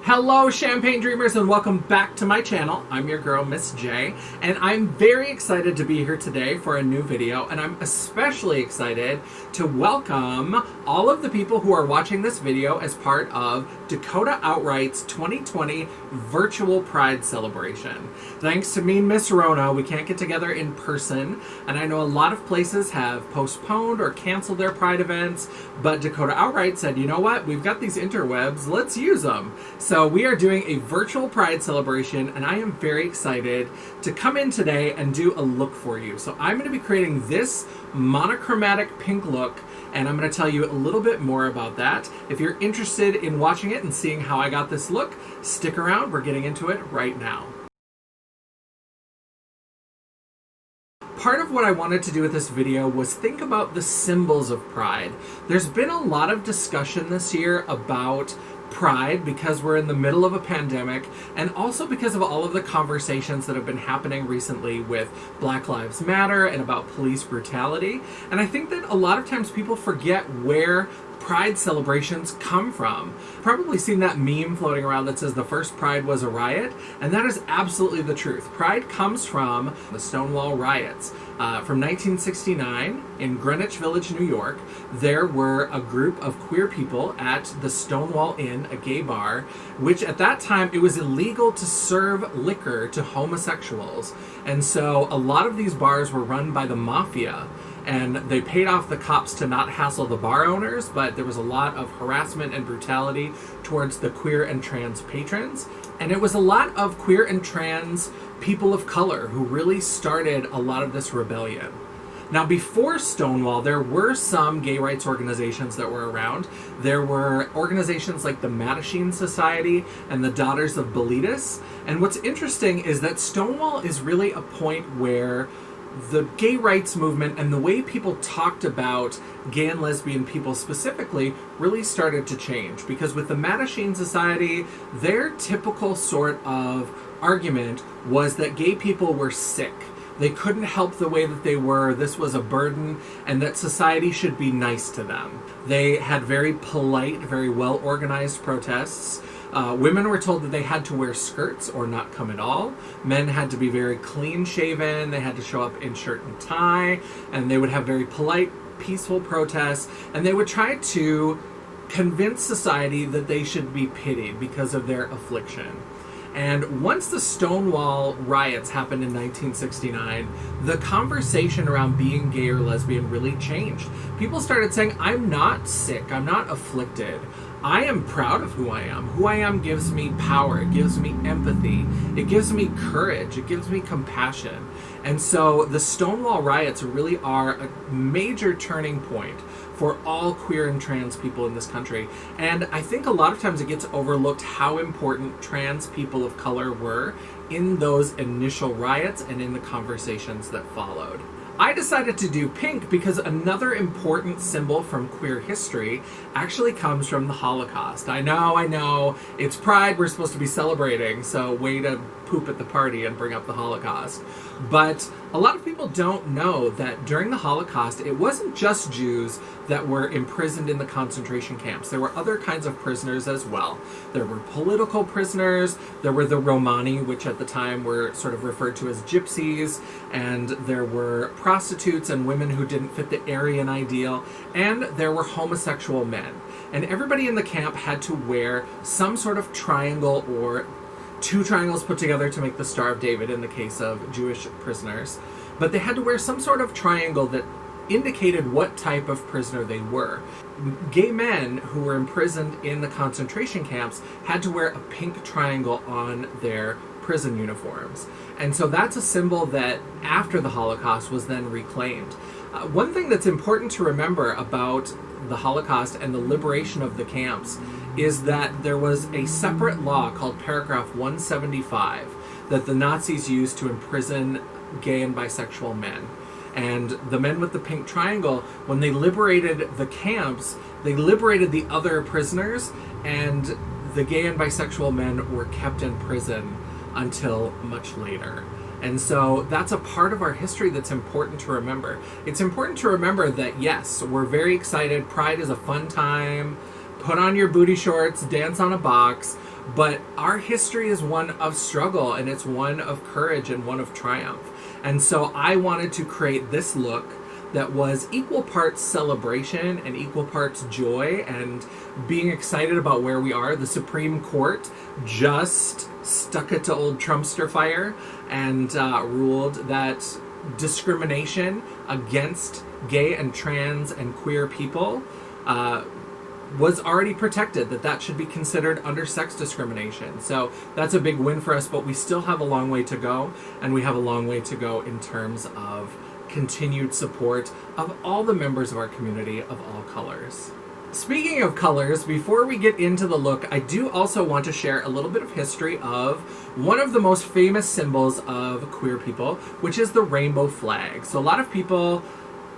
Hello Champagne Dreamers and welcome back to my channel. I'm your girl Miss J and I'm very excited to be here today for a new video, and I'm especially excited to welcome all of the people who are watching this video as part of Dakota OutRight's 2020 Virtual Pride celebration. Thanks to me and Miss Rona, we can't get together in person, and I know a lot of places have postponed or canceled their Pride events, but Dakota OutRight said, you know what, we've got these interwebs, let's use them. So we are doing a virtual Pride celebration, and I am very excited to come in today and do a look for you. So I'm going to be creating this monochromatic pink look, and I'm going to tell you a little bit more about that. If you're interested in watching it and seeing how I got this look, stick around. We're getting into it right now. Part of what I wanted to do with this video was think about the symbols of Pride. There's been a lot of discussion this year about Pride because we're in the middle of a pandemic, and also because of all of the conversations that have been happening recently with Black Lives Matter and about police brutality. And I think that a lot of times people forget where Pride celebrations come from. Probably seen that meme floating around that says the first Pride was a riot, and that is absolutely the truth. Pride comes from the Stonewall riots. From 1969 in Greenwich Village, New York, there were a group of queer people at the Stonewall Inn, a gay bar, which at that time it was illegal to serve liquor to homosexuals. And so a lot of these bars were run by the mafia, and they paid off the cops to not hassle the bar owners, but there was a lot of harassment and brutality towards the queer and trans patrons. And it was a lot of queer and trans people of color who really started a lot of this rebellion. Now, before Stonewall, there were some gay rights organizations that were around. There were organizations like the Mattachine Society and the Daughters of Bilitis. And what's interesting is that Stonewall is really a point where the gay rights movement and the way people talked about gay and lesbian people specifically really started to change, because with the Mattachine Society, their typical sort of argument was that gay people were sick. They couldn't help the way that they were, this was a burden, and that society should be nice to them. They had very polite, very well-organized protests. Women were told that they had to wear skirts or not come at all. Men had to be very clean-shaven. They had to show up in shirt and tie, and they would have very polite, peaceful protests, and they would try to convince society that they should be pitied because of their affliction. And once the Stonewall riots happened in 1969, the conversation around being gay or lesbian really changed. People started saying, I'm not sick, I'm not afflicted. I am proud of who I am. Who I am gives me power, it gives me empathy, it gives me courage, it gives me compassion. And so the Stonewall riots really are a major turning point for all queer and trans people in this country. And I think a lot of times it gets overlooked how important trans people of color were in those initial riots and in the conversations that followed. I decided to do pink because another important symbol from queer history actually comes from the Holocaust. I know, it's Pride, we're supposed to be celebrating, so way to poop at the party and bring up the Holocaust. But a lot of people don't know that during the Holocaust, it wasn't just Jews that were imprisoned in the concentration camps. There were other kinds of prisoners as well. There were political prisoners, there were the Romani, which at the time were sort of referred to as gypsies, and there were prostitutes and women who didn't fit the Aryan ideal, and there were homosexual men. And everybody in the camp had to wear some sort of triangle or two triangles put together to make the Star of David in the case of Jewish prisoners. But they had to wear some sort of triangle that indicated what type of prisoner they were. Gay men who were imprisoned in the concentration camps had to wear a pink triangle on their prison uniforms. And so that's a symbol that after the Holocaust was then reclaimed. One thing that's important to remember about the Holocaust and the liberation of the camps is that there was a separate law called Paragraph 175 that the Nazis used to imprison gay and bisexual men. And the men with the pink triangle, when they liberated the camps, they liberated the other prisoners, and the gay and bisexual men were kept in prison until much later. And so that's a part of our history that's important to remember. It's important to remember that, yes, we're very excited. Pride is a fun time. put on your booty shorts, dance on a box, but our history is one of struggle, and it's one of courage and one of triumph. And so I wanted to create this look that was equal parts celebration and equal parts joy and being excited about where we are. The Supreme Court just stuck it to old Trumpster fire and ruled that discrimination against gay and trans and queer people was already protected, that should be considered under sex discrimination. So that's a big win for us, but we still have a long way to go, and we have a long way to go in terms of continued support of all the members of our community of all colors. Speaking of colors, before we get into the look, I do also want to share a little bit of history of one of the most famous symbols of queer people, which is the rainbow flag. So a lot of people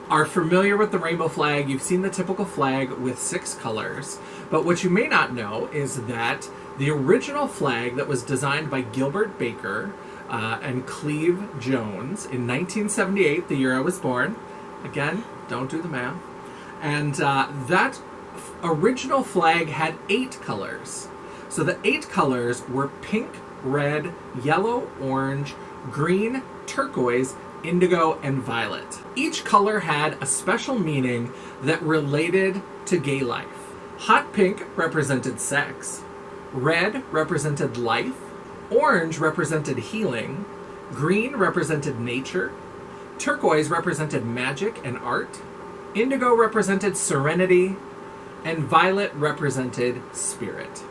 are familiar with the rainbow flag. You've seen the typical flag with 6 colors, but what you may not know is that the original flag that was designed by Gilbert Baker and Cleve Jones in 1978, the year I was born. Again, don't do the math. And that original flag had 8 colors. So the 8 colors were pink, red, yellow, orange, green, turquoise, indigo, and violet. Each color had a special meaning that related to gay life. Hot pink represented sex. Red represented life. Orange represented healing. Green represented nature. Turquoise represented magic and art. Indigo represented serenity. And violet represented spirit.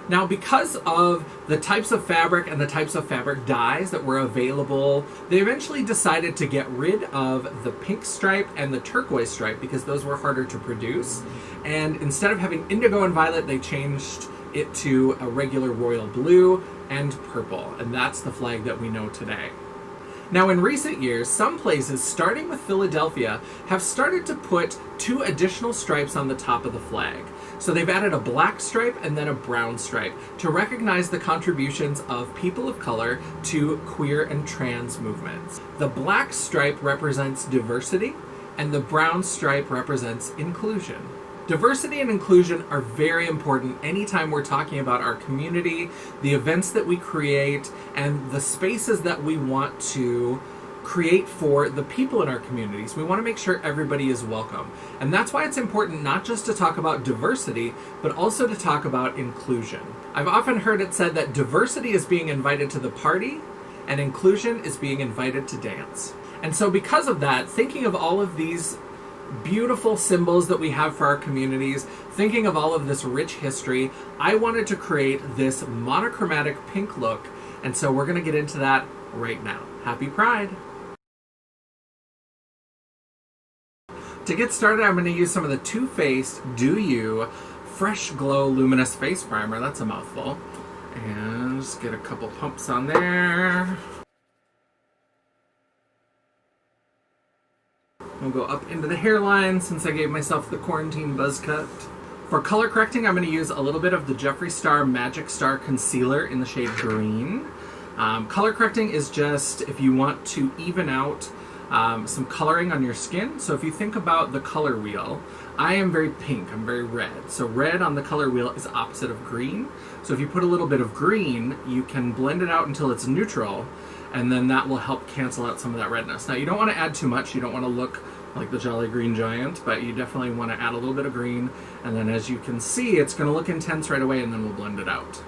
Now, because of the types of fabric and the types of fabric dyes that were available, they eventually decided to get rid of the pink stripe and the turquoise stripe because those were harder to produce. And instead of having indigo and violet, they changed it to a regular royal blue and purple. And that's the flag that we know today. Now, in recent years, some places, starting with Philadelphia, have started to put 2 additional stripes on the top of the flag. So they've added a black stripe and then a brown stripe to recognize the contributions of people of color to queer and trans movements. The black stripe represents diversity, and the brown stripe represents inclusion. Diversity and inclusion are very important anytime we're talking about our community, the events that we create, and the spaces that we want to create for the people in our communities. We want to make sure everybody is welcome. And that's why it's important not just to talk about diversity, but also to talk about inclusion. I've often heard it said that diversity is being invited to the party, and inclusion is being invited to dance. And so because of that, thinking of all of these beautiful symbols that we have for our communities, thinking of all of this rich history, I wanted to create this monochromatic pink look, and so we're going to get into that right now. Happy Pride! To get started, I'm going to use some of the Too Faced Do You Fresh Glow Luminous Face Primer. That's a mouthful. And just get a couple pumps on there. We'll go up into the hairline since I gave myself the quarantine buzz cut. For color correcting, I'm going to use a little bit of the Jeffree Star Magic Star Concealer in the shade Green. Color correcting is just if you want to even out some coloring on your skin. So if you think about the color wheel, I am very pink, I'm very red. So red on the color wheel is opposite of green. So if you put a little bit of green, you can blend it out until it's neutral, and then that will help cancel out some of that redness. Now, you don't want to add too much. You don't want to look like the Jolly Green Giant, but you definitely want to add a little bit of green, and then as you can see, it's going to look intense right away, and then we'll blend it out.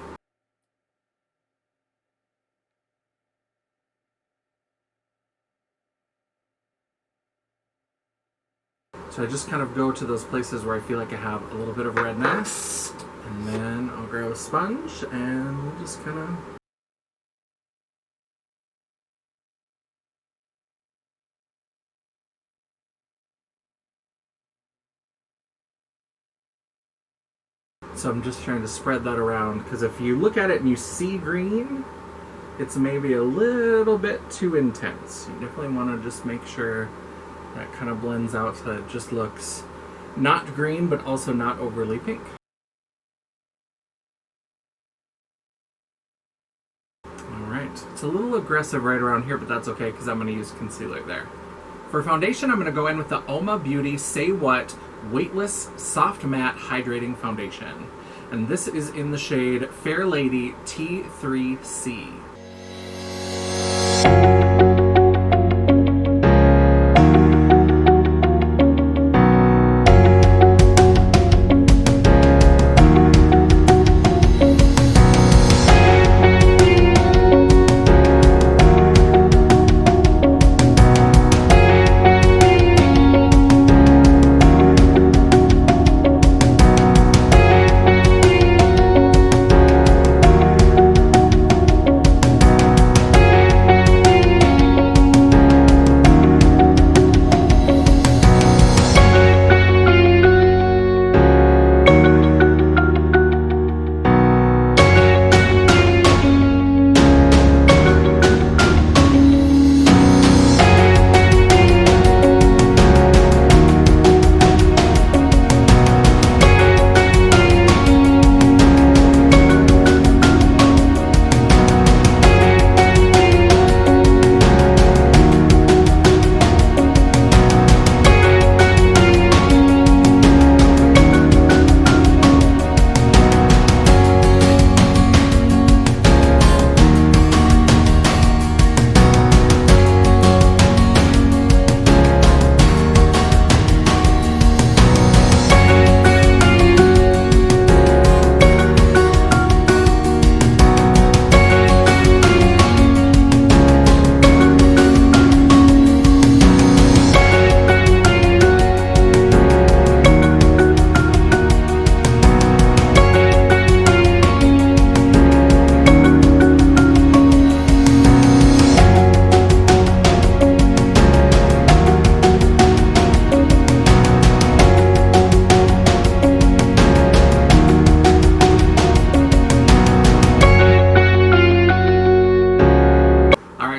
So I just kind of go to those places where I feel like I have a little bit of redness, and then I'll grab a sponge, and we'll just kind of... So I'm just trying to spread that around, because if you look at it and you see green, it's maybe a little bit too intense. You definitely want to just make sure that kind of blends out so that it just looks not green, but also not overly pink. Alright, it's a little aggressive right around here, but that's okay because I'm going to use concealer there. For foundation, I'm going to go in with the Oma Beauty Say What Weightless Soft Matte Hydrating Foundation. And this is in the shade Fair Lady T3C.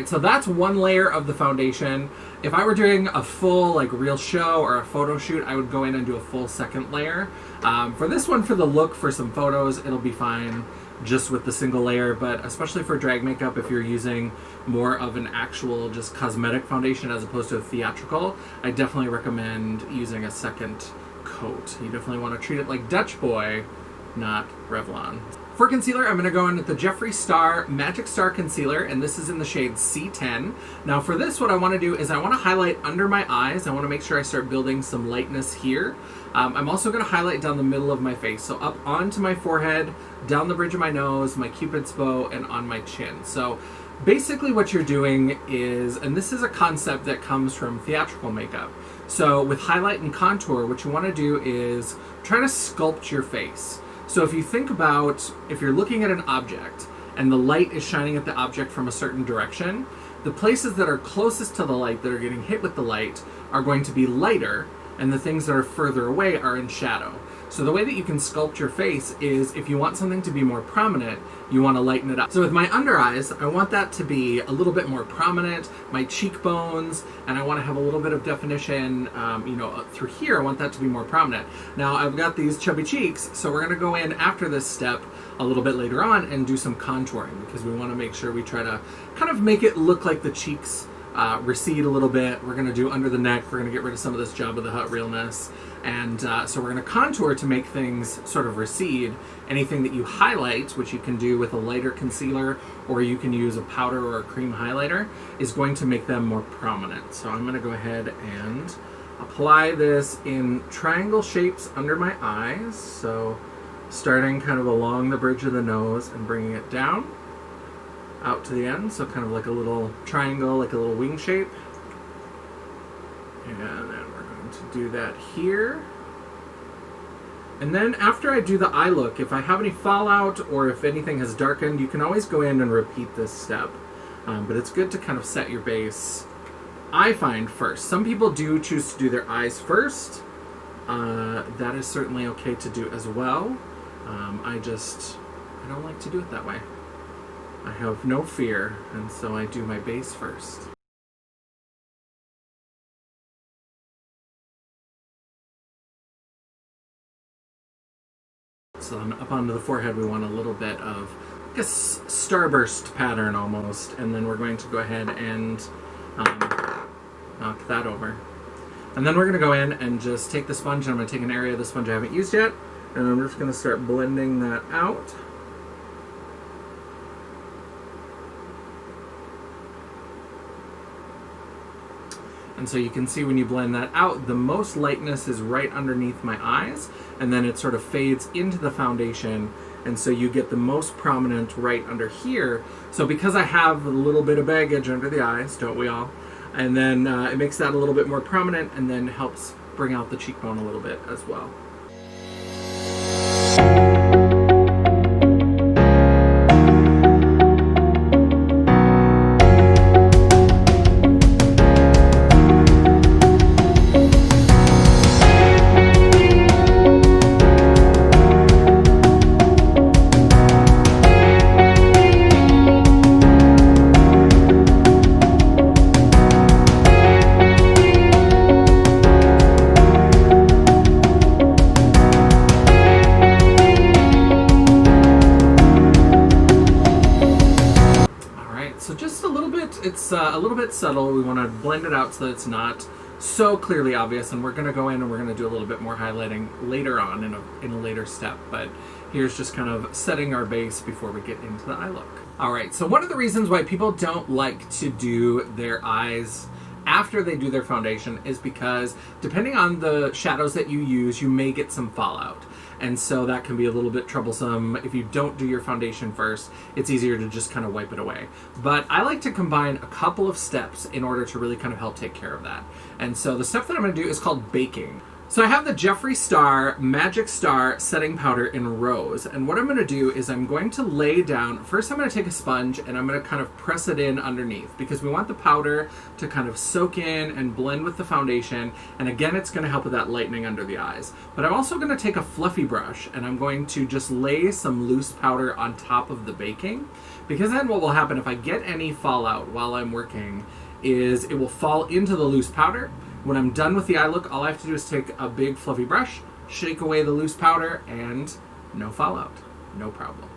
So that's one layer of the foundation. If I were doing a full real show or a photo shoot, I would go in and do a full second layer. For this one, for the look, for some photos, it'll be fine just with the single layer, but especially for drag makeup, if you're using more of an actual just cosmetic foundation as opposed to a theatrical, I definitely recommend using a second coat. You definitely want to treat it like Dutch Boy, not Revlon. For concealer, I'm going to go in with the Jeffree Star Magic Star Concealer, and this is in the shade C10. Now for this, what I want to do is I want to highlight under my eyes. I want to make sure I start building some lightness here. I'm also going to highlight down the middle of my face, so up onto my forehead, down the bridge of my nose, my cupid's bow, and on my chin. So basically what you're doing is, and this is a concept that comes from theatrical makeup, so with highlight and contour, what you want to do is try to sculpt your face. So if you think about, if you're looking at an object and the light is shining at the object from a certain direction, the places that are closest to the light, that are getting hit with the light, are going to be lighter, and the things that are further away are in shadow. So the way that you can sculpt your face is, if you want something to be more prominent, you want to lighten it up. So with my under eyes, I want that to be a little bit more prominent, my cheekbones, and I want to have a little bit of definition, through here. I want that to be more prominent. Now I've got these chubby cheeks, so we're going to go in after this step a little bit later on and do some contouring, because we want to make sure we try to kind of make it look like the cheeks recede a little bit. We're going to do under the neck. We're going to get rid of some of this Jabba the Hutt realness. And so we're going to contour to make things sort of recede. Anything that you highlight, which you can do with a lighter concealer, or you can use a powder or a cream highlighter, is going to make them more prominent. So I'm going to go ahead and apply this in triangle shapes under my eyes. So starting kind of along the bridge of the nose and bringing it down out to the end. So kind of like a little triangle, like a little wing shape. And then we're going to do that here. And then after I do the eye look, if I have any fallout or if anything has darkened, you can always go in and repeat this step. But it's good to kind of set your base, I find, first. Some people do choose to do their eyes first. That is certainly okay to do as well. I don't like to do it that way. I have no fear, and so I do my base first. So then up onto the forehead, we want a little bit of, I guess, starburst pattern almost, and then we're going to go ahead and knock that over. And then we're going to go in and just take the sponge, and I'm going to take an area of the sponge I haven't used yet, and I'm just going to start blending that out. And so you can see when you blend that out, the most lightness is right underneath my eyes, and then it sort of fades into the foundation, and so you get the most prominent right under here. So because I have a little bit of baggage under the eyes, don't we all? And then it makes that a little bit more prominent, and then helps bring out the cheekbone a little bit as well. It's a little bit subtle. We want to blend it out so that it's not so clearly obvious, and we're going to go in and we're going to do a little bit more highlighting later on in a later step, but here's just kind of setting our base before we get into the eye look. Alright, so one of the reasons why people don't like to do their eyes after they do their foundation is because depending on the shadows that you use, you may get some fallout. And so that can be a little bit troublesome. If you don't do your foundation first, it's easier to just kind of wipe it away. But I like to combine a couple of steps in order to really kind of help take care of that. And so the step that I'm going to do is called baking. So I have the Jeffree Star Magic Star setting powder in rose, and what I'm going to do is I'm going to lay down, first I'm going to take a sponge and I'm going to kind of press it in underneath, because we want the powder to kind of soak in and blend with the foundation, and again it's going to help with that lightening under the eyes. But I'm also going to take a fluffy brush and I'm going to just lay some loose powder on top of the baking, because then what will happen if I get any fallout while I'm working is it will fall into the loose powder. When I'm done with the eye look, all I have to do is take a big fluffy brush, shake away the loose powder, and no fallout. No problem.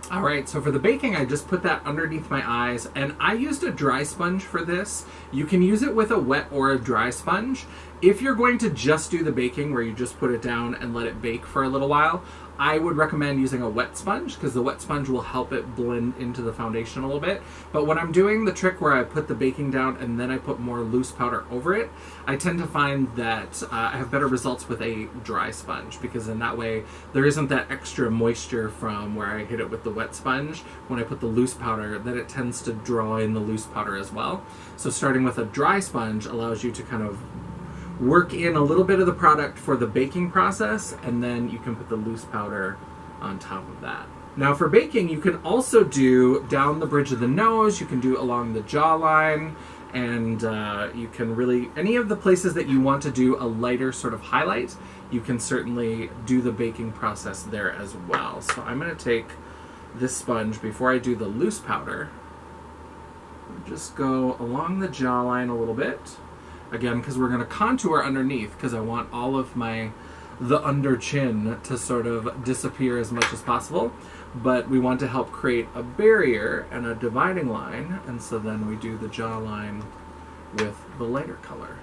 All right, so for the baking, I just put that underneath my eyes, and I used a dry sponge for this. You can use it with a wet or a dry sponge. If you're going to just do the baking, where you just put it down and let it bake for a little while, I would recommend using a wet sponge, because the wet sponge will help it blend into the foundation a little bit. But when I'm doing the trick where I put the baking down and then I put more loose powder over it, I tend to find that I have better results with a dry sponge, because in that way there isn't that extra moisture from where I hit it with the wet sponge. When I put the loose powder, then it tends to draw in the loose powder as well. So starting with a dry sponge allows you to kind of work in a little bit of the product for the baking process, and then you can put the loose powder on top of that. Now for baking, you can also do down the bridge of the nose, you can do along the jawline, and you can really, any of the places that you want to do a lighter sort of highlight, you can certainly do the baking process there as well. So I'm going to take this sponge before I do the loose powder, just go along the jawline a little bit. Again, because we're going to contour underneath, because I want all of the under chin to sort of disappear as much as possible. But we want to help create a barrier and a dividing line, and so then we do the jawline with the lighter color.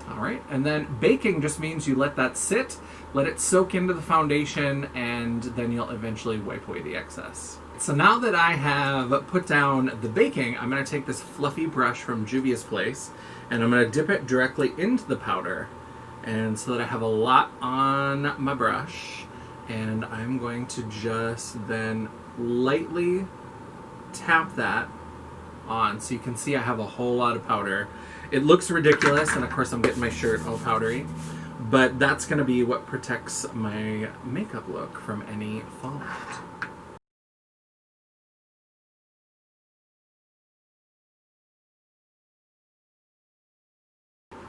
Alright, and then baking just means you let that sit, let it soak into the foundation, and then you'll eventually wipe away the excess. So now that I have put down the baking, I'm going to take this fluffy brush from Juvia's Place, and I'm going to dip it directly into the powder, and so that I have a lot on my brush, and I'm going to just then lightly tap that on, so you can see I have a whole lot of powder. It looks ridiculous, and of course I'm getting my shirt all powdery, but that's going to be what protects my makeup look from any fallout.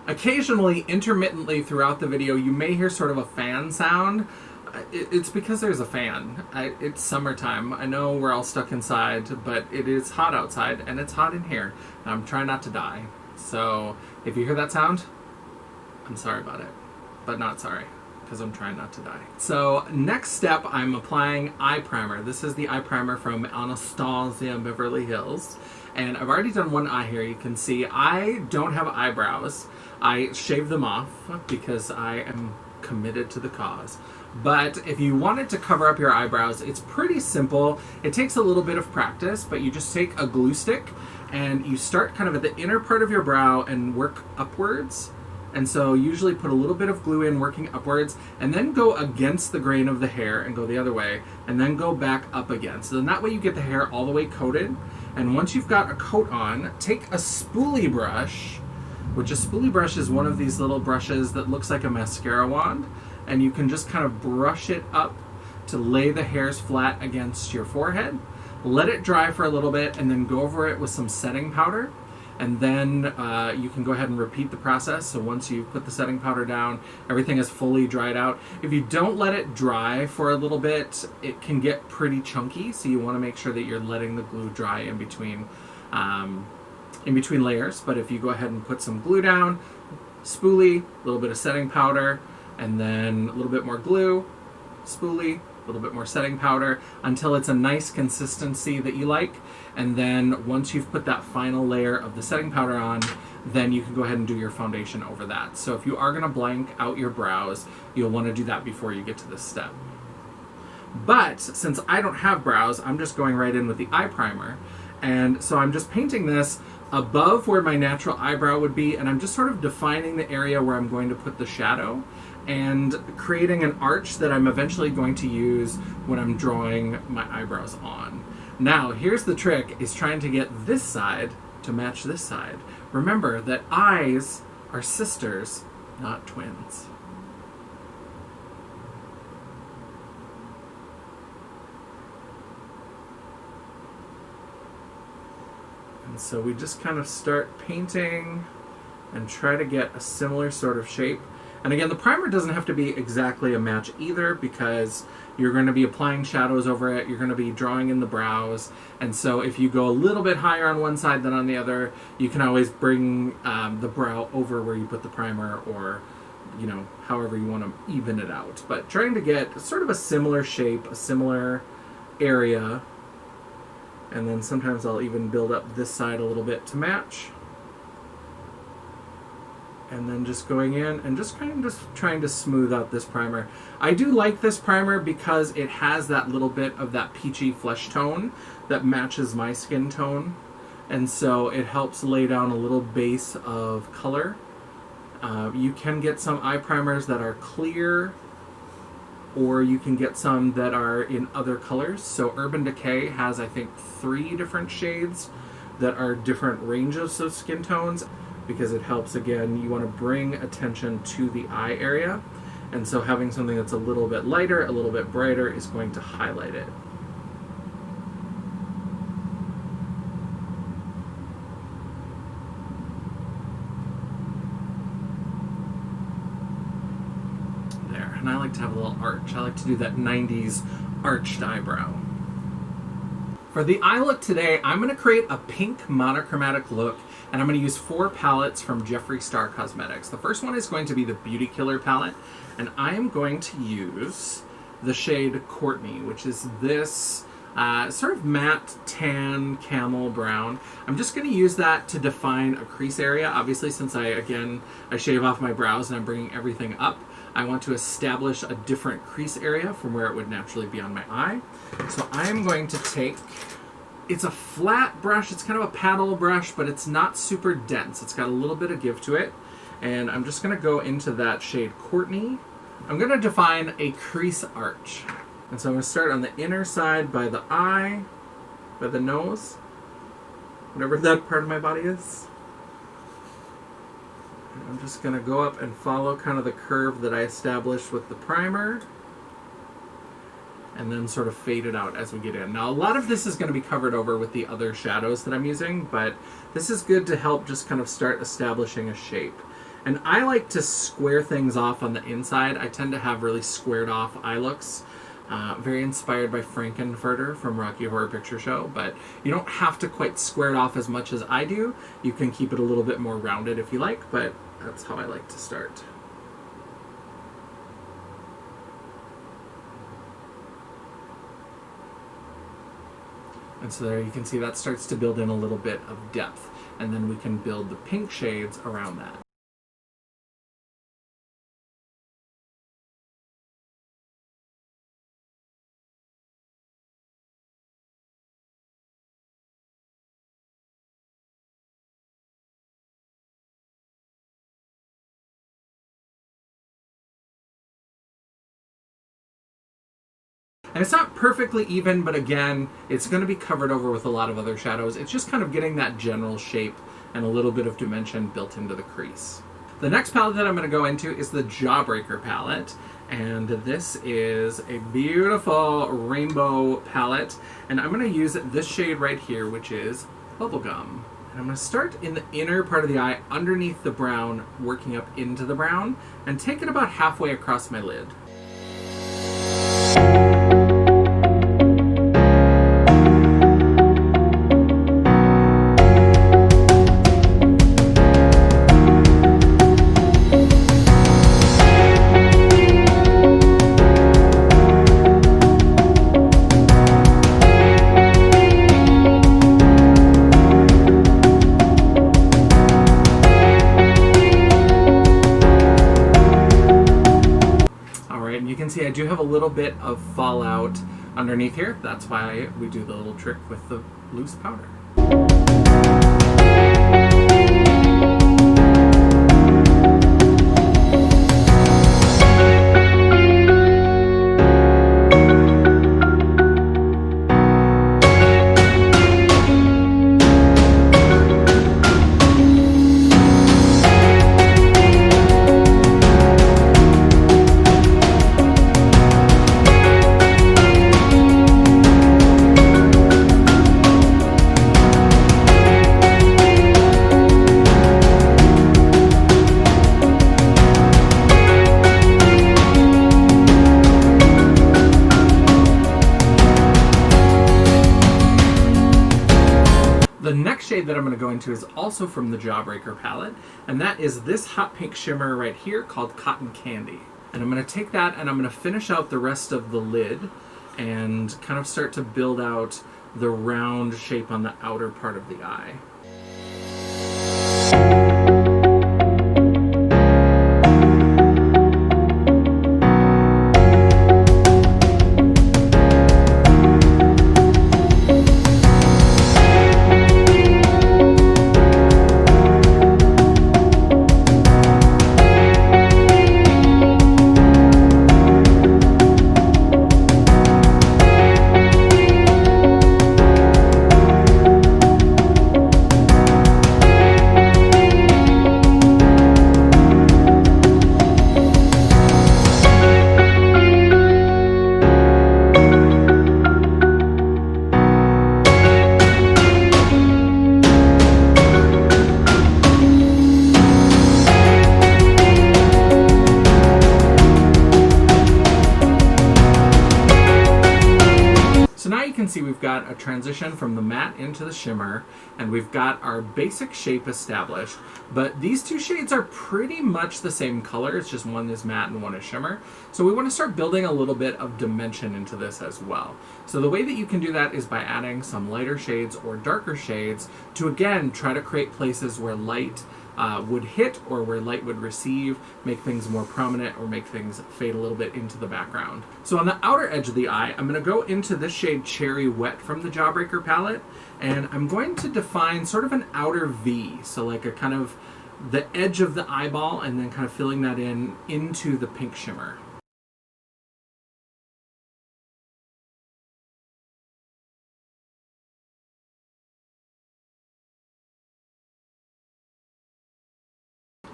Occasionally, intermittently throughout the video, you may hear sort of a fan sound. It's because there's a fan. It's summertime. I know we're all stuck inside, but it is hot outside, and it's hot in here. And I'm trying not to die. So if you hear that sound, I'm sorry about it. But not sorry, because I'm trying not to die. So next step, I'm applying eye primer. This is the eye primer from Anastasia Beverly Hills. And I've already done one eye here. You can see I don't have eyebrows. I shave them off because I am committed to the cause. But if you wanted to cover up your eyebrows, it's pretty simple. It takes a little bit of practice, but you just take a glue stick and you start kind of at the inner part of your brow and work upwards. And so usually put a little bit of glue in, working upwards, and then go against the grain of the hair and go the other way, and then go back up again. So then that way you get the hair all the way coated. And once you've got a coat on, take a spoolie brush, which a spoolie brush is one of these little brushes that looks like a mascara wand, and you can just kind of brush it up to lay the hairs flat against your forehead. Let it dry for a little bit, and then go over it with some setting powder. And then you can go ahead and repeat the process. So once you put the setting powder down, everything is fully dried out. If you don't let it dry for a little bit, it can get pretty chunky. So you want to make sure that you're letting the glue dry in between layers. But if you go ahead and put some glue down, spoolie, a little bit of setting powder, and then a little bit more glue, spoolie, a little bit more setting powder, until it's a nice consistency that you like. And then once you've put that final layer of the setting powder on, then you can go ahead and do your foundation over that. So if you are going to blank out your brows, you'll want to do that before you get to this step. But since I don't have brows, I'm just going right in with the eye primer. And so I'm just painting this above where my natural eyebrow would be, and I'm just sort of defining the area where I'm going to put the shadow and creating an arch that I'm eventually going to use when I'm drawing my eyebrows on. Now, here's the trick, is trying to get this side to match this side. Remember that eyes are sisters, not twins. And so we just kind of start painting and try to get a similar sort of shape. And again, the primer doesn't have to be exactly a match either, because you're going to be applying shadows over it, you're going to be drawing in the brows, and so if you go a little bit higher on one side than on the other, you can always bring the brow over where you put the primer, or, you know, however you want to even it out. But trying to get sort of a similar shape, a similar area, and then sometimes I'll even build up this side a little bit to match. And then just going in and just kind of just trying to smooth out this primer. I do like this primer because it has that little bit of that peachy flesh tone that matches my skin tone. And so it helps lay down a little base of color. You can get some eye primers that are clear, or you can get some that are in other colors. So Urban Decay has, I think, 3 different shades that are different ranges of skin tones, because it helps, again, you want to bring attention to the eye area. And so having something that's a little bit lighter, a little bit brighter, is going to highlight it. There, and I like to have a little arch. I like to do that 90s arched eyebrow. For the eye look today, I'm going to create a pink monochromatic look, and I'm going to use 4 palettes from Jeffree Star Cosmetics. The first one is going to be the Beauty Killer palette, and I am going to use the shade Courtney, which is this sort of matte tan camel brown. I'm just going to use that to define a crease area. Obviously, since I shave off my brows and I'm bringing everything up, I want to establish a different crease area from where it would naturally be on my eye. So I'm going to take, it's a flat brush, it's kind of a paddle brush, but it's not super dense. It's got a little bit of give to it. And I'm just going to go into that shade Courtney. I'm going to define a crease arch. And so I'm going to start on the inner side by the eye, by the nose, whatever that part of my body is. I'm just going to go up and follow kind of the curve that I established with the primer, and then sort of fade it out as we get in. Now, a lot of this is going to be covered over with the other shadows that I'm using, but this is good to help just kind of start establishing a shape. And I like to square things off on the inside. I tend to have really squared off eye looks. Very inspired by Frankenfurter from Rocky Horror Picture Show, but you don't have to quite square it off as much as I do. You can keep it a little bit more rounded if you like, but that's how I like to start. And so there you can see that starts to build in a little bit of depth, and then we can build the pink shades around that. And it's not perfectly even, but again, it's going to be covered over with a lot of other shadows. It's just kind of getting that general shape and a little bit of dimension built into the crease. The next palette that I'm going to go into is the Jawbreaker palette. And this is a beautiful rainbow palette. And I'm going to use this shade right here, which is Bubblegum. And I'm going to start in the inner part of the eye, underneath the brown, working up into the brown, and take it about halfway across my lid. See, I do have a little bit of fallout underneath here. That's why we do the little trick with the loose powder. The next shade that I'm going to go into is also from the Jawbreaker palette, and that is this hot pink shimmer right here called Cotton Candy. And I'm going to take that and I'm going to finish out the rest of the lid and kind of start to build out the round shape on the outer part of the eye. See, we've got a transition from the matte into the shimmer, and we've got our basic shape established, but these two shades are pretty much the same color. It's just one is matte and one is shimmer. So we want to start building a little bit of dimension into this as well. So the way that you can do that is by adding some lighter shades or darker shades to, again, try to create places where light would hit or where light would receive, make things more prominent or make things fade a little bit into the background. So on the outer edge of the eye, I'm going to go into this shade Cherry Wet from the Jawbreaker palette, and I'm going to define sort of an outer V, so like a kind of the edge of the eyeball and then kind of filling that in into the pink shimmer.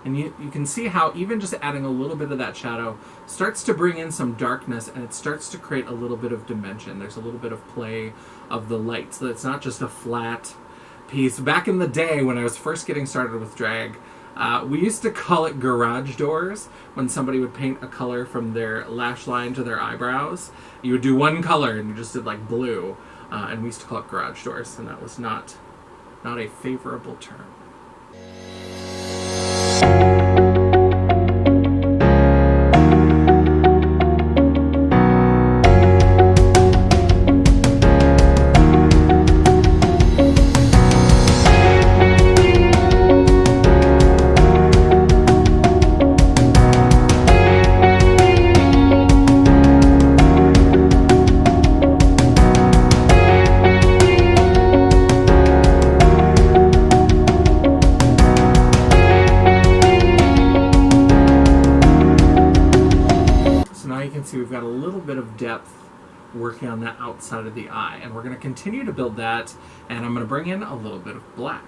And you can see how even just adding a little bit of that shadow starts to bring in some darkness, and it starts to create a little bit of dimension. There's a little bit of play of the light, so it's not just a flat piece. Back in the day when I was first getting started with drag, We used to call it garage doors when somebody would paint a color from their lash line to their eyebrows. You would do one color and you just did like blue, and we used to call it garage doors, and that was not a favorable term. See, we've got a little bit of depth working on that outside of the eye, and we're going to continue to build that, and I'm going to bring in a little bit of black.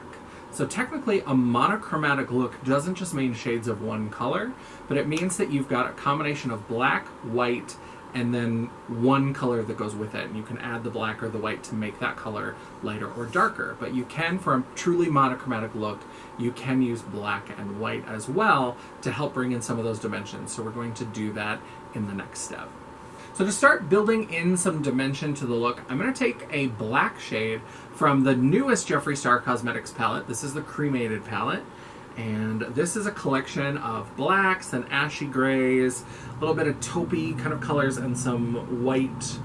So technically a monochromatic look doesn't just mean shades of one color, but it means that you've got a combination of black, white, and then one color that goes with it, and you can add the black or the white to make that color lighter or darker. But you can, for a truly monochromatic look, you can use black and white as well to help bring in some of those dimensions. So we're going to do that in the next step. So to start building in some dimension to the look, I'm going to take a black shade from the newest Jeffree Star Cosmetics palette. This is the Cremated palette. And this is a collection of blacks and ashy grays, a little bit of taupey kind of colors, and some white,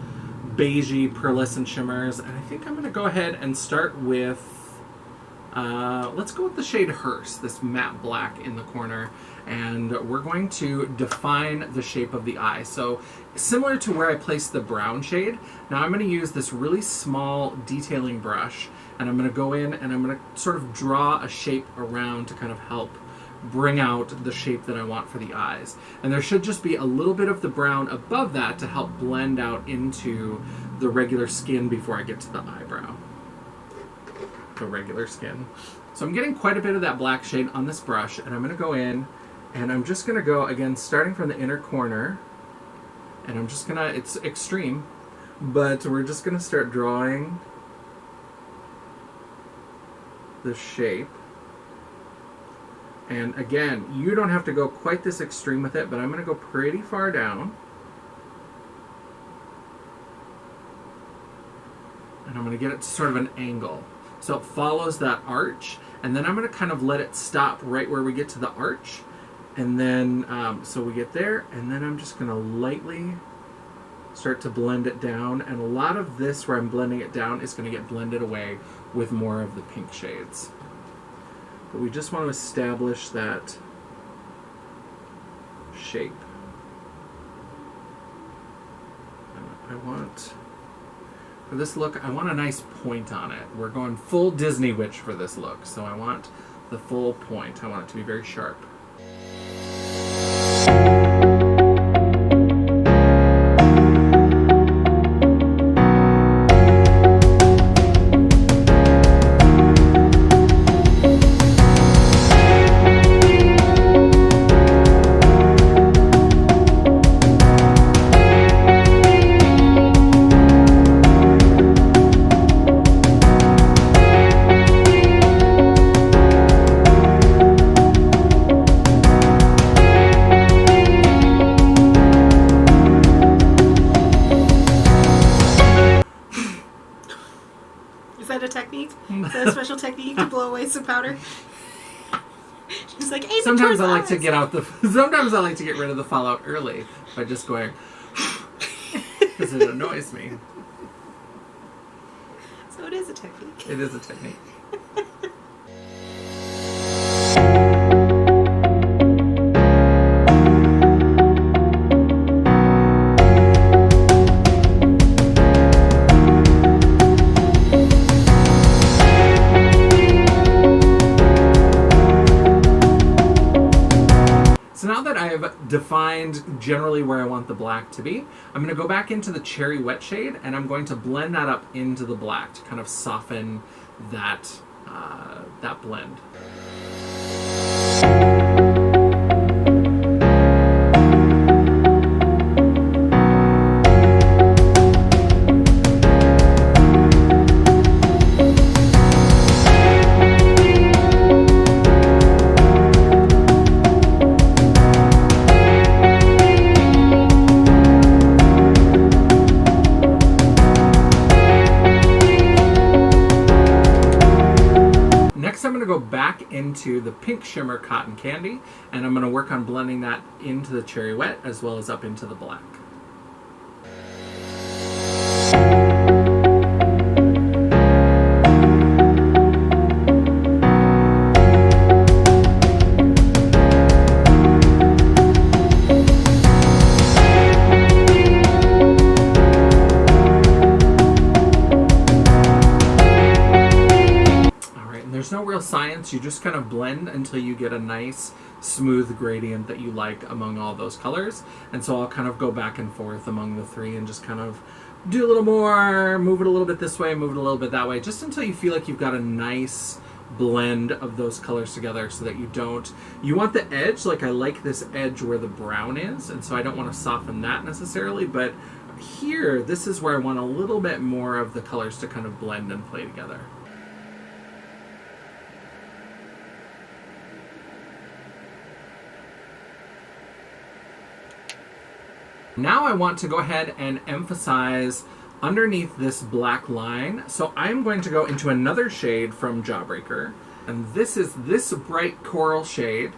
beigey, pearlescent shimmers. And I think I'm going to go ahead and start with, let's go with the shade Hearse, this matte black in the corner. And we're going to define the shape of the eye. So similar to where I placed the brown shade, now I'm going to use this really small detailing brush, and I'm going to go in and I'm going to sort of draw a shape around to kind of help bring out the shape that I want for the eyes. And there should just be a little bit of the brown above that to help blend out into the regular skin before I get to the eyebrow. The regular skin. So I'm getting quite a bit of that black shade on this brush, and I'm going to go in and I'm just going to go, again, starting from the inner corner, and I'm just going to, it's extreme, but we're just going to start drawing the shape. And again, you don't have to go quite this extreme with it, but I'm going to go pretty far down. And I'm going to get it to sort of an angle. So it follows that arch, and then I'm going to kind of let it stop right where we get to the arch. And then, so we get there, and then I'm just going to lightly start to blend it down. And a lot of this, where I'm blending it down, is going to get blended away with more of the pink shades. But we just want to establish that shape. I want, for this look, I want a nice point on it. We're going full Disney Witch for this look, so I want the full point. I want it to be very sharp. Technique to blow away some powder. She's like, aim sometimes I like eyes. to get out the. Sometimes I like to get rid of the fallout early by just going, because it annoys me. So it is a technique. It is a technique. Defined generally where I want the black to be, I'm going to go back into the Cherry Wet shade, and I'm going to blend that up into the black to kind of soften that, that blend. into the pink shimmer Cotton Candy, and I'm going to work on blending that into the Cherry Wet as well as up into the black. There's no real science, you just kind of blend until you get a nice smooth gradient that you like among all those colors. And so I'll kind of go back and forth among the three and just kind of do a little more, move it a little bit this way, move it a little bit that way, just until you feel like you've got a nice blend of those colors together, so that you want the edge, like I like this edge where the brown is, and so I don't want to soften that necessarily, but here, this is where I want a little bit more of the colors to kind of blend and play together. Now I want to go ahead and emphasize underneath this black line. So I'm going to go into another shade from Jawbreaker. And this is this bright coral shade.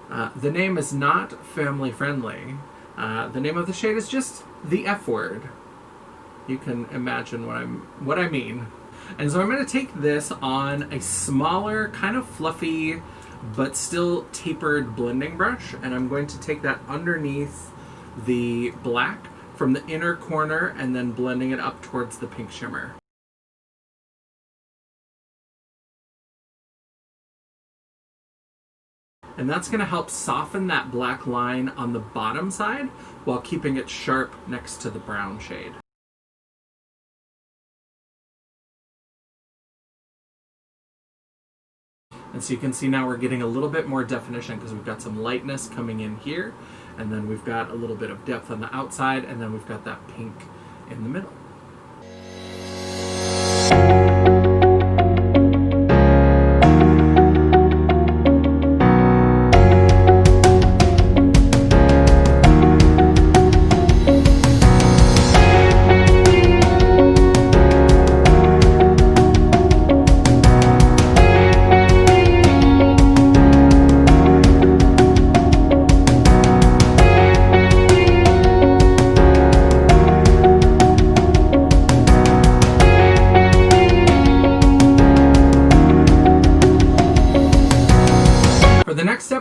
The name is not family friendly. The name of the shade is just the F word. You can imagine what I mean. And so I'm going to take this on a smaller, kind of fluffy, but still tapered blending brush. And I'm going to take that underneath the black from the inner corner and then blending it up towards the pink shimmer. And that's going to help soften that black line on the bottom side while keeping it sharp next to the brown shade. And so you can see now we're getting a little bit more definition because we've got some lightness coming in here, and then we've got a little bit of depth on the outside, and then we've got that pink in the middle.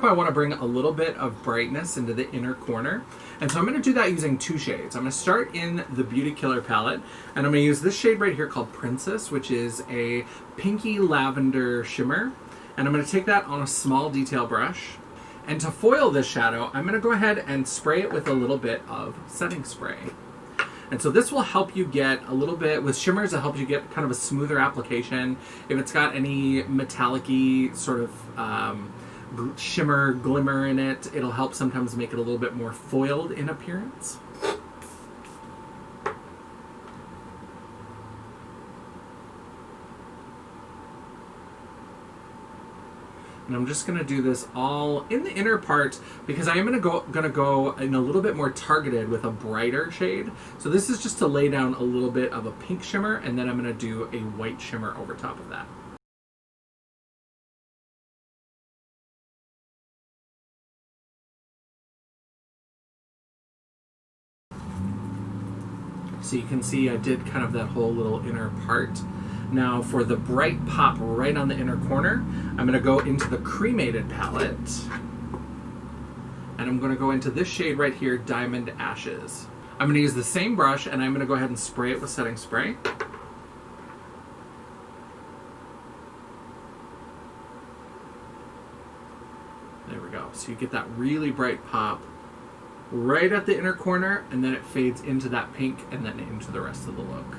I want to bring a little bit of brightness into the inner corner, and so I'm going to do that using two shades. I'm going to start in the Beauty Killer palette, and I'm going to use this shade right here called Princess, which is a pinky lavender shimmer, and I'm going to take that on a small detail brush. And to foil this shadow, I'm going to go ahead and spray it with a little bit of setting spray. And so this will help you get a little bit, with shimmers, it helps you get kind of a smoother application. If it's got any metallic-y sort of shimmer, glimmer in it, it'll help sometimes make it a little bit more foiled in appearance. And I'm just going to do this all in the inner part because I am going to go in a little bit more targeted with a brighter shade. So this is just to lay down a little bit of a pink shimmer, and then I'm going to do a white shimmer over top of that. So you can see I did kind of that whole little inner part. Now for the bright pop right on the inner corner, I'm going to go into the cremated palette. And I'm going to go into this shade right here, Diamond Ashes. I'm going to use the same brush, and I'm going to go ahead and spray it with setting spray. There we go. So you get that really bright pop right at the inner corner, and then it fades into that pink and then into the rest of the look.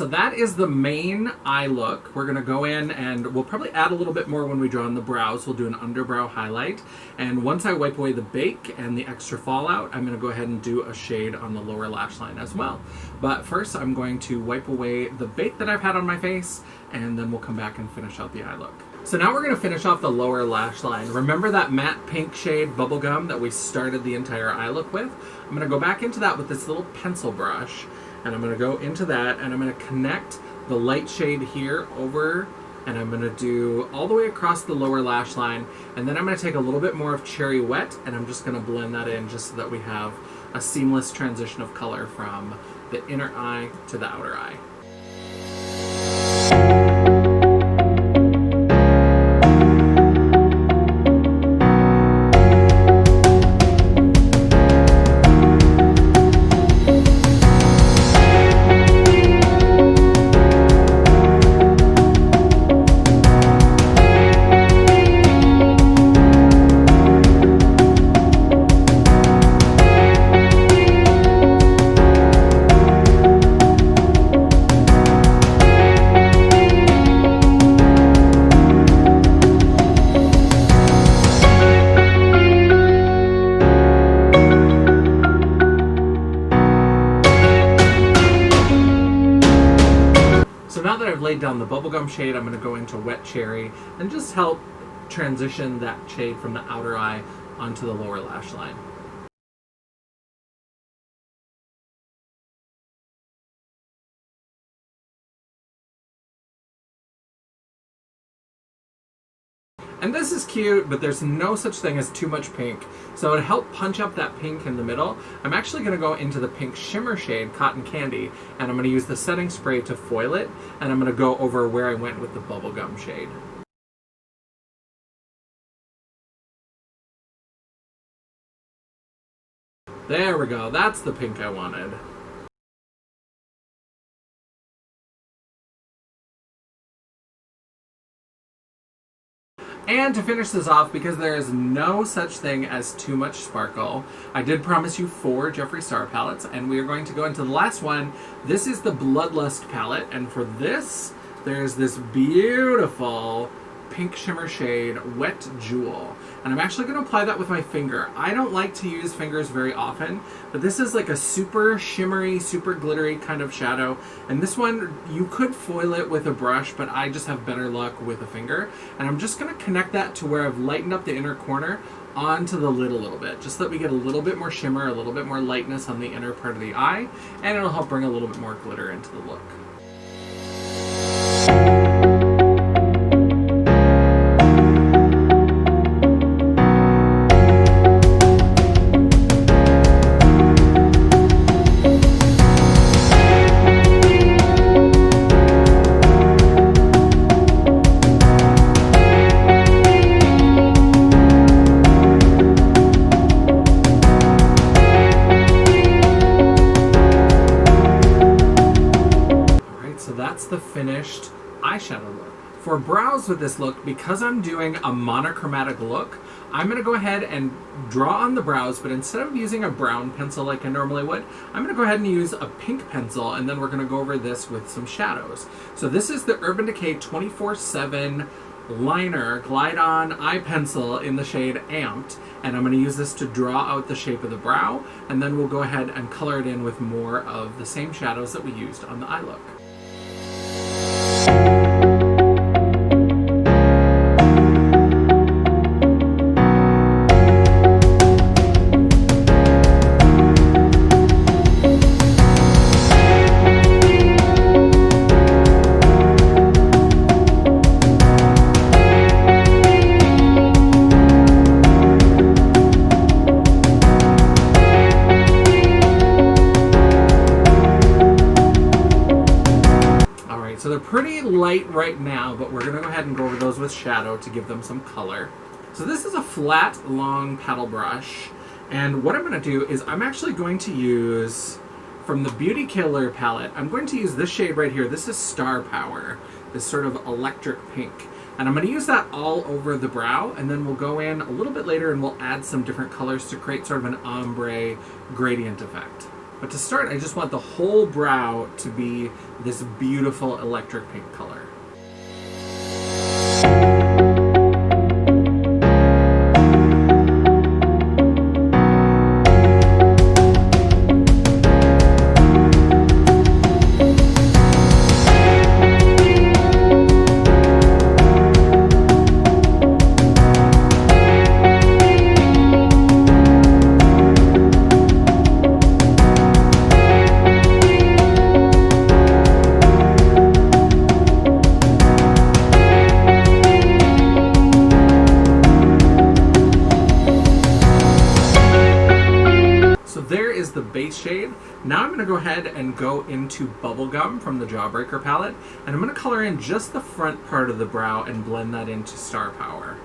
so that is the main eye look. We're going to go in and we'll probably add a little bit more when we draw on the brows. We'll do an underbrow highlight. And once I wipe away the bake and the extra fallout, I'm going to go ahead and do a shade on the lower lash line as well. But first, I'm going to wipe away the bake that I've had on my face, and then we'll come back and finish out the eye look. So now we're going to finish off the lower lash line. Remember that matte pink shade bubblegum that we started the entire eye look with? I'm going to go back into that with this little pencil brush. And I'm going to go into that, and I'm going to connect the light shade here over, and I'm going to do all the way across the lower lash line. And then I'm going to take a little bit more of Cherry Wet, and I'm just going to blend that in just so that we have a seamless transition of color from the inner eye to the outer eye. Now that I've laid down the bubblegum shade, I'm going to go into Wet Cherry and just help transition that shade from the outer eye onto the lower lash line. And this is cute, but there's no such thing as too much pink. So to help punch up that pink in the middle, I'm actually going to go into the pink shimmer shade, Cotton Candy, and I'm going to use the setting spray to foil it, and I'm going to go over where I went with the bubblegum shade. There we go, that's the pink I wanted. And to finish this off, because there is no such thing as too much sparkle, I did promise you 4 Jeffree Star palettes, and we are going to go into the last one. This is the Bloodlust palette, and for this, there's this beautiful pink shimmer shade, Wet Jewel. And I'm actually going to apply that with my finger. I don't like to use fingers very often, but this is like a super shimmery, super glittery kind of shadow. And this one, you could foil it with a brush, but I just have better luck with a finger. And I'm just going to connect that to where I've lightened up the inner corner onto the lid a little bit, just so that we get a little bit more shimmer, a little bit more lightness on the inner part of the eye, and it'll help bring a little bit more glitter into the look. That's the finished eyeshadow look. For brows with this look, because I'm doing a monochromatic look, I'm going to go ahead and draw on the brows, but instead of using a brown pencil like I normally would, I'm going to go ahead and use a pink pencil, and then we're going to go over this with some shadows. So this is the Urban Decay 24/7 liner glide on eye pencil in the shade Amped, and I'm going to use this to draw out the shape of the brow, and then we'll go ahead and color it in with more of the same shadows that we used on the eye look. So they're pretty light right now, but we're going to go ahead and go over those with shadow to give them some color. So this is a flat, long paddle brush, and what I'm going to do is I'm actually going to use, from the Beauty Killer palette, I'm going to use this shade right here. This is Star Power, this sort of electric pink. And I'm going to use that all over the brow, and then we'll go in a little bit later and we'll add some different colors to create sort of an ombre gradient effect. But to start, I just want the whole brow to be this beautiful electric pink color. The base shade. Now I'm going to go ahead and go into Bubblegum from the Jawbreaker palette, and I'm going to color in just the front part of the brow and blend that into Star Power.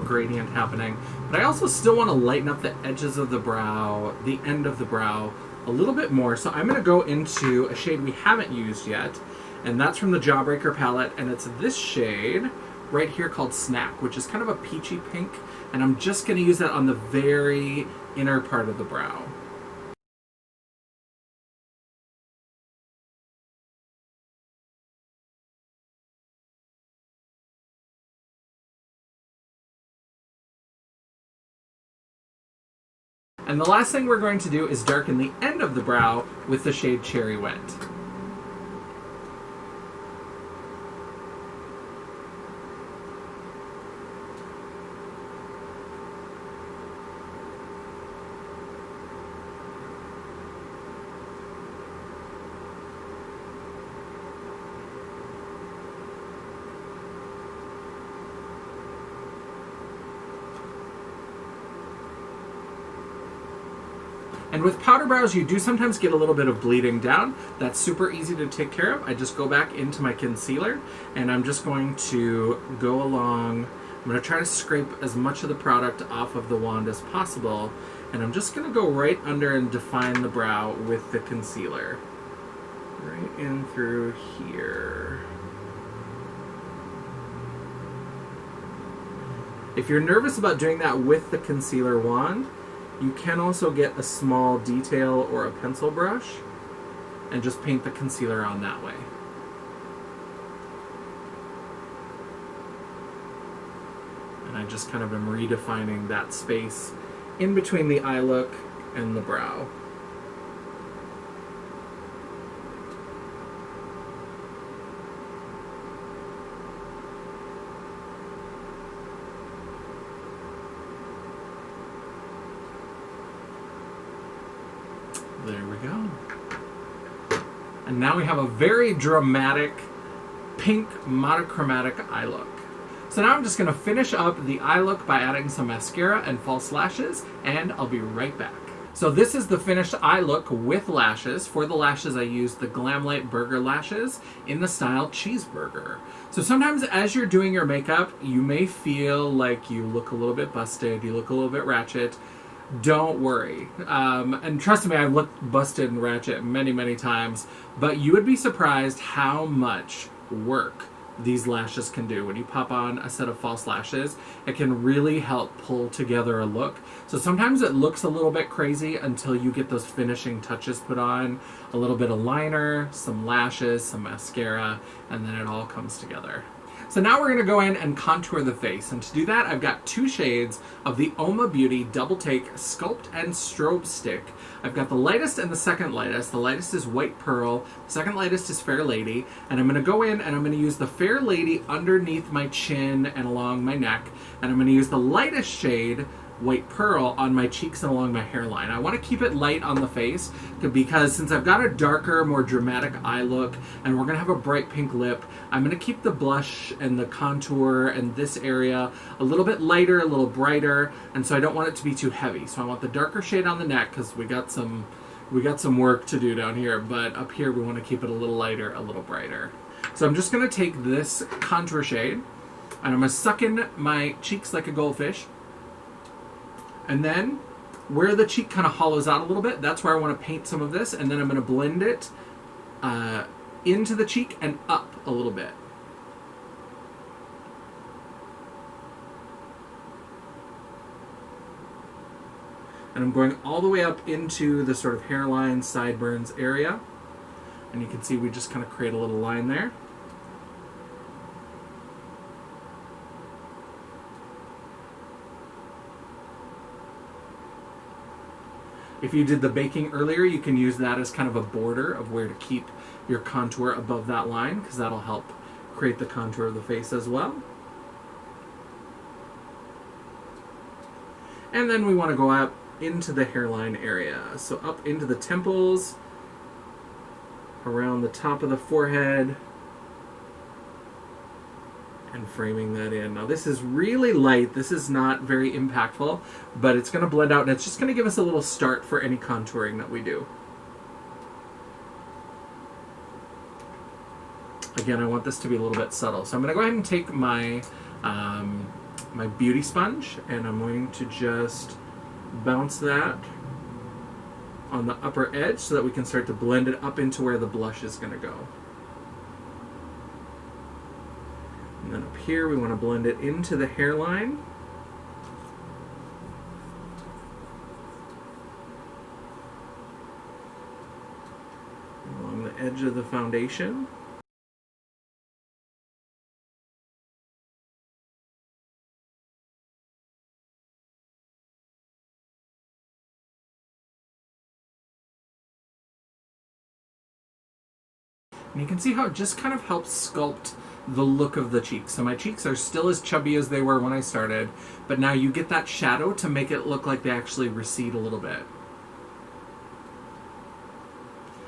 Gradient happening, but I also still want to lighten up the edges of the brow, the end of the brow a little bit more. So I'm going to go into a shade we haven't used yet, and that's from the Jawbreaker palette, and it's this shade right here called Snack, which is kind of a peachy pink, and I'm just going to use that on the very inner part of the brow. And the last thing we're going to do is darken the end of the brow with the shade Cherry Wet. And with powder brows, you do sometimes get a little bit of bleeding down. That's super easy to take care of. I just go back into my concealer, and I'm just going to go along. I'm going to try to scrape as much of the product off of the wand as possible, and I'm just going to go right under and define the brow with the concealer. Right in through here. If you're nervous about doing that with the concealer wand, you can also get a small detail or a pencil brush and just paint the concealer on that way. And I just kind of am redefining that space in between the eye look and the brow. There we go. And now we have a very dramatic pink monochromatic eye look. So now I'm just going to finish up the eye look by adding some mascara and false lashes, and I'll be right back. So this is the finished eye look with lashes. For the lashes, I used the Glamlight Burger lashes in the style Cheeseburger. So sometimes as you're doing your makeup, you may feel like you look a little bit busted, you look a little bit ratchet. Don't worry. And trust me, I've looked busted and ratchet many, many times, but you would be surprised how much work these lashes can do. When you pop on a set of false lashes, it can really help pull together a look. So sometimes it looks a little bit crazy until you get those finishing touches put on, a little bit of liner, some lashes, some mascara, and then it all comes together. So now we're going to go in and contour the face, and to do that I've got two shades of the Oma Beauty Double Take Sculpt and Strobe Stick. I've got the lightest and the second lightest. The lightest is White Pearl, the second lightest is Fair Lady, and I'm going to go in and I'm going to use the Fair Lady underneath my chin and along my neck, and I'm going to use the lightest shade, White Pearl, on my cheeks and along my hairline. I want to keep it light on the face because since I've got a darker, more dramatic eye look and we're going to have a bright pink lip, I'm going to keep the blush and the contour and this area a little bit lighter, a little brighter, and so I don't want it to be too heavy. So I want the darker shade on the neck because we got some we got some work to do down here, but up here we want to keep it a little lighter, a little brighter. So I'm just going to take this contour shade, and I'm going to suck in my cheeks like a goldfish. And then, where the cheek kind of hollows out a little bit, that's where I want to paint some of this, and then I'm going to blend it into the cheek and up a little bit. And I'm going all the way up into the sort of hairline, sideburns area. And you can see we just kind of create a little line there. If you did the baking earlier, you can use that as kind of a border of where to keep your contour above that line, because that'll help create the contour of the face as well. And then we want to go up into the hairline area. So up into the temples, around the top of the forehead, and framing that in. Now this is really light, this is not very impactful, but it's going to blend out and it's just going to give us a little start for any contouring that we do. Again, I want this to be a little bit subtle. So I'm going to go ahead and take my my beauty sponge, and I'm going to just bounce that on the upper edge so that we can start to blend it up into where the blush is going to go. And then up here we want to blend it into the hairline. Along the edge of the foundation. And you can see how it just kind of helps sculpt the look of the cheeks. So my cheeks are still as chubby as they were when I started, but now you get that shadow to make it look like they actually recede a little bit.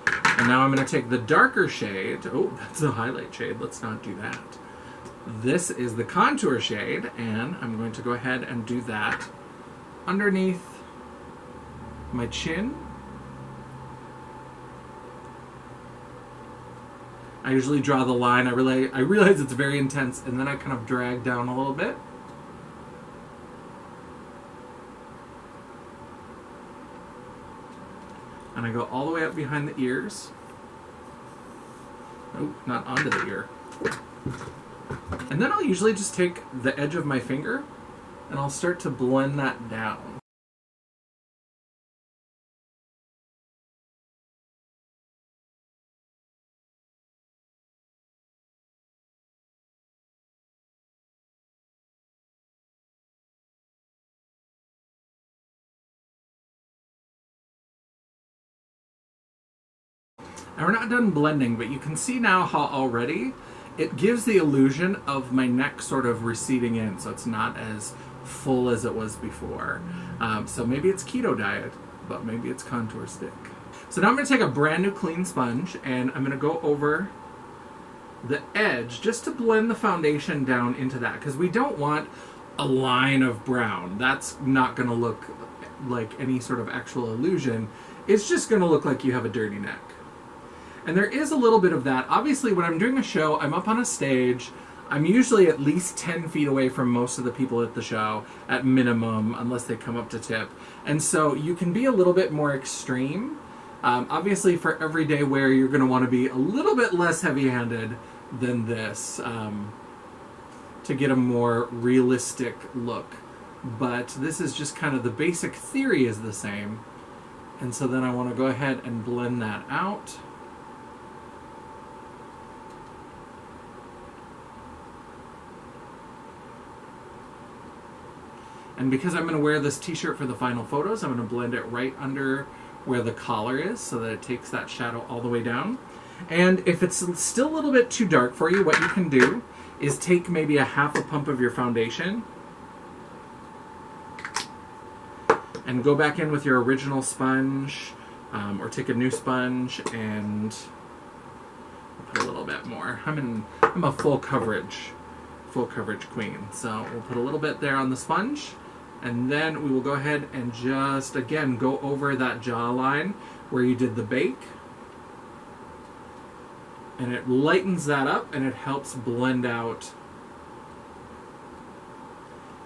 And now I'm going to take the darker shade. Oh, that's the highlight shade. Let's not do that. This is the contour shade, and I'm going to go ahead and do that underneath my chin. I usually draw the line. I realize it's very intense, and then I kind of drag down a little bit. And I go all the way up behind the ears. Oh, not onto the ear. And then I'll usually just take the edge of my finger, and I'll start to blend that down. And we're not done blending, but you can see now how already it gives the illusion of my neck sort of receding in, so it's not as full as it was before. So maybe it's keto diet, but maybe it's contour stick. So now I'm going to take a brand new clean sponge, and I'm going to go over the edge just to blend the foundation down into that, because we don't want a line of brown. That's not going to look like any sort of actual illusion. It's just going to look like you have a dirty neck. And there is a little bit of that. Obviously, when I'm doing a show, I'm up on a stage. I'm usually at least 10 feet away from most of the people at the show, at minimum, unless they come up to tip. And so you can be a little bit more extreme. Obviously, for everyday wear, you're going to want to be a little bit less heavy-handed than this to get a more realistic look. But this is just kind of the basic theory is the same. And so then I want to go ahead and blend that out. And because I'm going to wear this t-shirt for the final photos, I'm going to blend it right under where the collar is so that it takes that shadow all the way down. And if it's still a little bit too dark for you, what you can do is take maybe a half a pump of your foundation and go back in with your original sponge, or take a new sponge and put a little bit more. I'm a full coverage queen, so we'll put a little bit there on the sponge And then we will go ahead and just, again, go over that jawline where you did the bake. And it lightens that up and it helps blend out.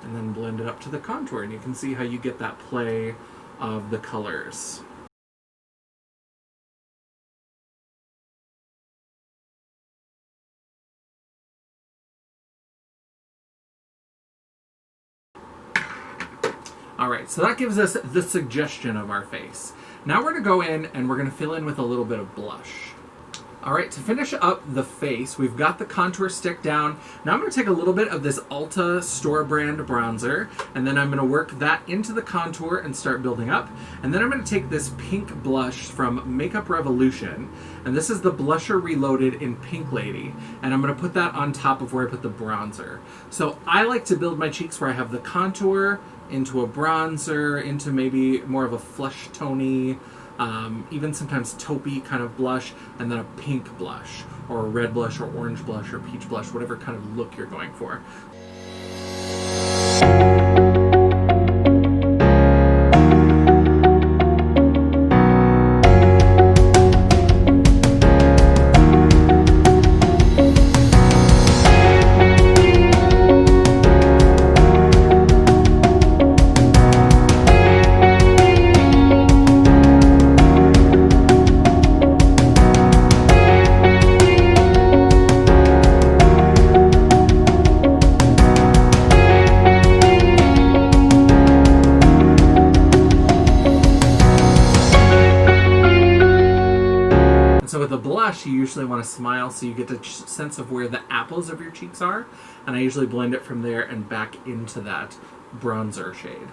And then blend it up to the contour. And you can see how you get that play of the colors. Alright, so that gives us the suggestion of our face. Now we're going to go in and we're going to fill in with a little bit of blush. Alright, to finish up the face, we've got the contour stick down. Now I'm going to take a little bit of this Ulta store brand bronzer, and then I'm going to work that into the contour and start building up. And then I'm going to take this pink blush from Makeup Revolution, and this is the Blusher Reloaded in Pink Lady, and I'm going to put that on top of where I put the bronzer. So I like to build my cheeks where I have the contour into a bronzer, into maybe more of a flesh tony, even sometimes taupey kind of blush, and then a pink blush, or a red blush, or orange blush, or peach blush, whatever kind of look you're going for. So with a blush, you usually want to smile so you get a sense of where the apples of your cheeks are. And I usually blend it from there and back into that bronzer shade.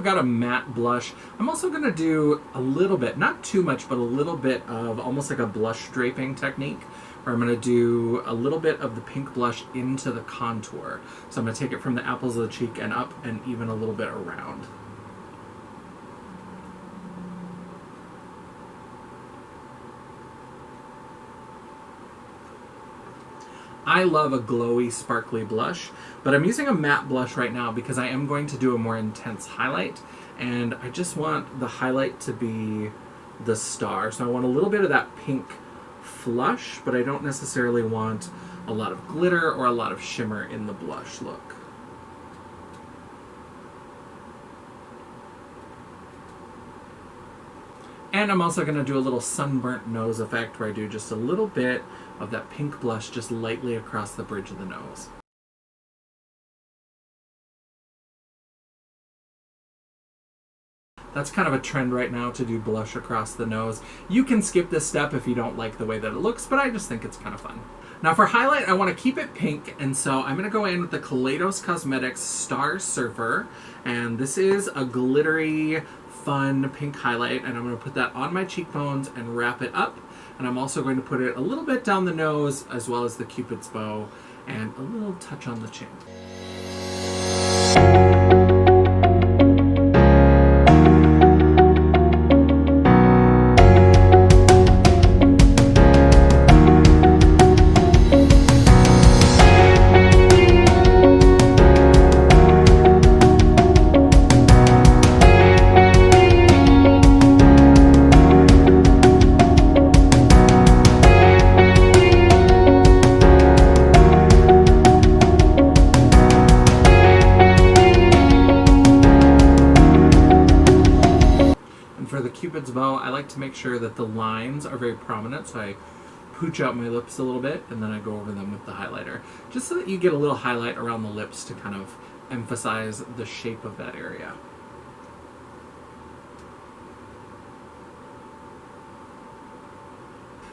Got a matte blush. I'm also going to do a little bit, not too much, but a little bit of almost like a blush draping technique, where I'm going to do a little bit of the pink blush into the contour. So I'm going to take it from the apples of the cheek and up, and even a little bit around. I love a glowy, sparkly blush, but I'm using a matte blush right now because I am going to do a more intense highlight, and I just want the highlight to be the star. So I want a little bit of that pink flush, but I don't necessarily want a lot of glitter or a lot of shimmer in the blush look. And I'm also going to do a little sunburnt nose effect where I do just a little bit of that pink blush just lightly across the bridge of the nose. That's kind of a trend right now, to do blush across the nose. You can skip this step if you don't like the way that it looks, but I just think it's kind of fun. Now for highlight, I want to keep it pink, and so I'm going to go in with the Kaleidos Cosmetics Star Surfer, and this is a glittery, fun pink highlight, and I'm going to put that on my cheekbones and wrap it up. And I'm also going to put it a little bit down the nose, as well as the Cupid's bow, and a little touch on the chin. Cupid's bow, I like to make sure that the lines are very prominent, so I pooch out my lips a little bit and then I go over them with the highlighter, just so that you get a little highlight around the lips to kind of emphasize the shape of that area.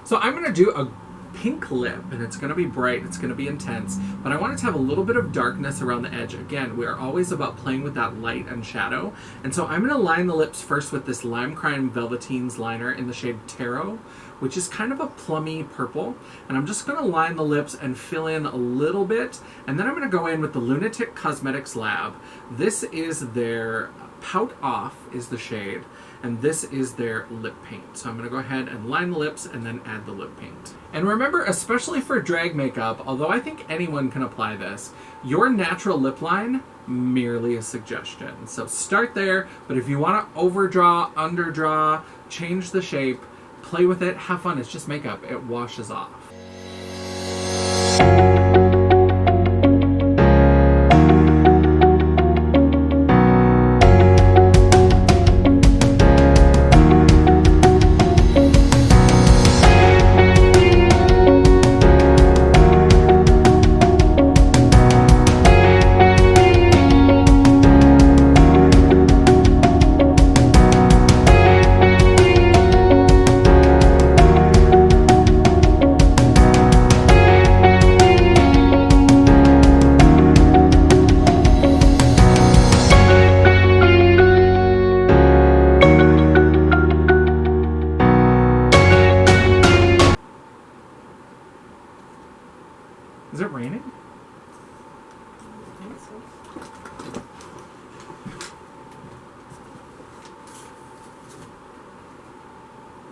So I'm going to do a pink lip, and it's going to be bright, it's going to be intense, but I want it to have a little bit of darkness around the edge. Again, we are always about playing with that light and shadow, and so I'm going to line the lips first with this Lime Crime Velveteens liner in the shade Tarot, which is kind of a plummy purple, and I'm just going to line the lips and fill in a little bit, and then I'm going to go in with the Lunatic Cosmetics Lab. This is their Pout Off is the shade, and this is their lip paint. So I'm going to go ahead and line the lips and then add the lip paint. And remember, especially for drag makeup, although I think anyone can apply this, your natural lip line, merely a suggestion. So start there, but if you want to overdraw, underdraw, change the shape, play with it, have fun. It's just makeup. It washes off. Is it raining? I think so.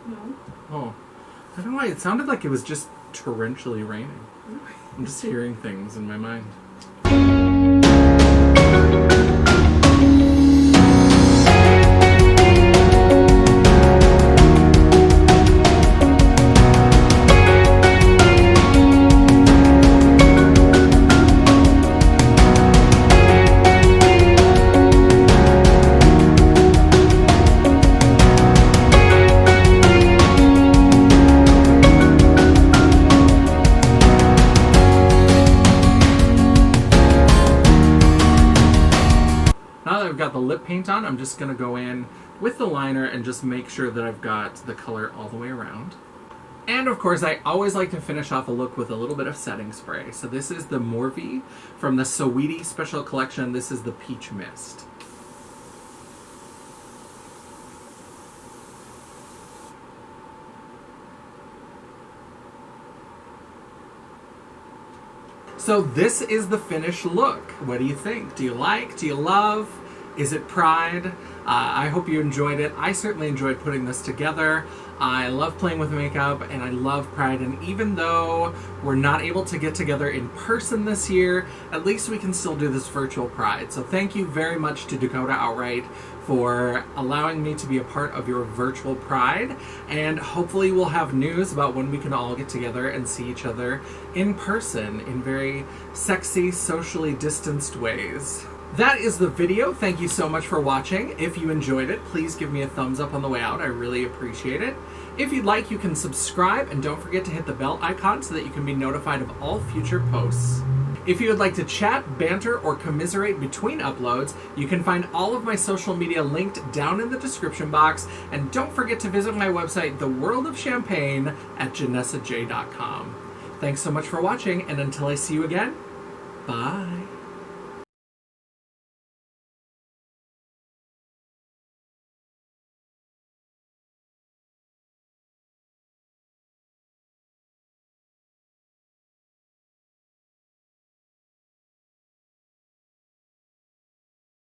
No. Oh, I don't know why. It sounded like it was just torrentially raining. I'm just hearing things in my mind. Now that I've got the lip paint on, I'm just going to go in with the liner and just make sure that I've got the color all the way around. And of course, I always like to finish off a look with a little bit of setting spray. So this is the Morphe from the Saweetie Special Collection. This is the Peach Mist. So this is the finished look. What do you think? Do you like? Do you love? Is it Pride? I hope you enjoyed it. I certainly enjoyed putting this together. I love playing with makeup and I love Pride, and even though we're not able to get together in person this year, at least we can still do this virtual Pride. So thank you very much to Dakota OutRight for allowing me to be a part of your virtual Pride, and hopefully we'll have news about when we can all get together and see each other in person in very sexy, socially distanced ways. That is the video. Thank you so much for watching. If you enjoyed it, please give me a thumbs up on the way out. I really appreciate it. If you'd like, you can subscribe, and don't forget to hit the bell icon so that you can be notified of all future posts. If you would like to chat, banter, or commiserate between uploads, you can find all of my social media linked down in the description box, and don't forget to visit my website, The World of Champagne, at janessaj.com. Thanks so much for watching, and until I see you again, bye.